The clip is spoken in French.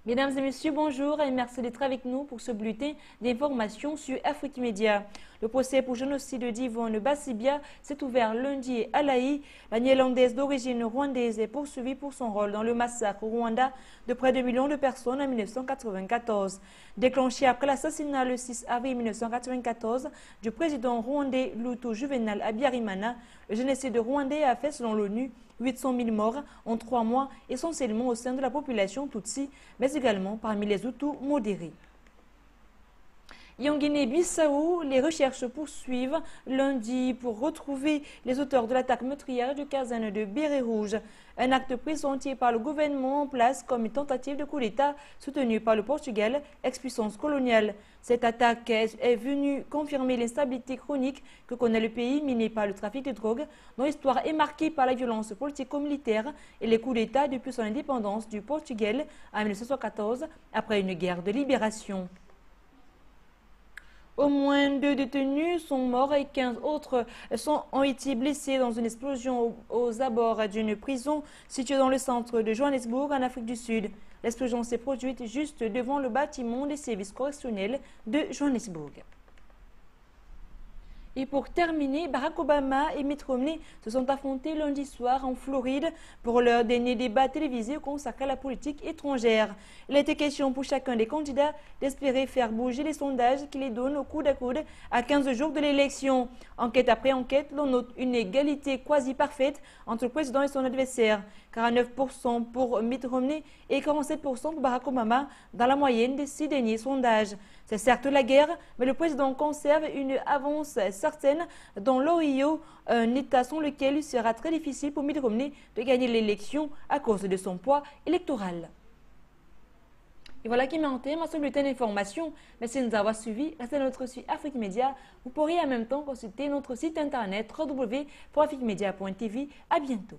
Mesdames et messieurs, bonjour et merci d'être avec nous pour ce bulletin d'information sur Afrique Média. Le procès pour génocide d'Yvonne Bassibia s'est ouvert lundi à l'Aï. La Néerlandaise d'origine rwandaise est poursuivie pour son rôle dans le massacre au Rwanda de près de 2 millions de personnes en 1994. Déclenché après l'assassinat le 6 avril 1994 du président rwandais Lutu Juvenal Habyarimana, le génocide rwandais a fait, selon l'ONU, 800 000 morts en 3 mois, essentiellement au sein de la population Tutsi, mais également parmi les Hutus modérés. Et en Guinée-Bissau, les recherches poursuivent lundi pour retrouver les auteurs de l'attaque meurtrière du caserne de Béret Rouge. Un acte pressenti par le gouvernement en place comme une tentative de coup d'État soutenue par le Portugal, ex-puissance coloniale. Cette attaque est venue confirmer l'instabilité chronique que connaît le pays miné par le trafic de drogue, dont l'histoire est marquée par la violence politico-militaire et les coups d'État depuis son indépendance du Portugal en 1974 après une guerre de libération. Au moins 2 détenus sont morts et 15 autres ont été blessés dans une explosion aux abords d'une prison située dans le centre de Johannesburg, en Afrique du Sud. L'explosion s'est produite juste devant le bâtiment des services correctionnels de Johannesburg. Et pour terminer, Barack Obama et Mitt Romney se sont affrontés lundi soir en Floride pour leur dernier débat télévisé consacré à la politique étrangère. Il a été question pour chacun des candidats d'espérer faire bouger les sondages qui les donnent au coude à coude à 15 jours de l'élection. Enquête après enquête, l'on note une égalité quasi parfaite entre le président et son adversaire. 49% pour Mitt Romney et 47% pour Barack Obama dans la moyenne des 6 derniers sondages. C'est certes la guerre, mais le président conserve une avance certaine dans l'Ohio, un État sans lequel il sera très difficile pour Mitt Romney de gagner l'élection à cause de son poids électoral. Et voilà qui met en terme à ce bulletin d'information. Merci de nous avoir suivis. Restez à notre site Afrique Média. Vous pourrez en même temps consulter notre site internet www.afriquemedia.tv. À bientôt.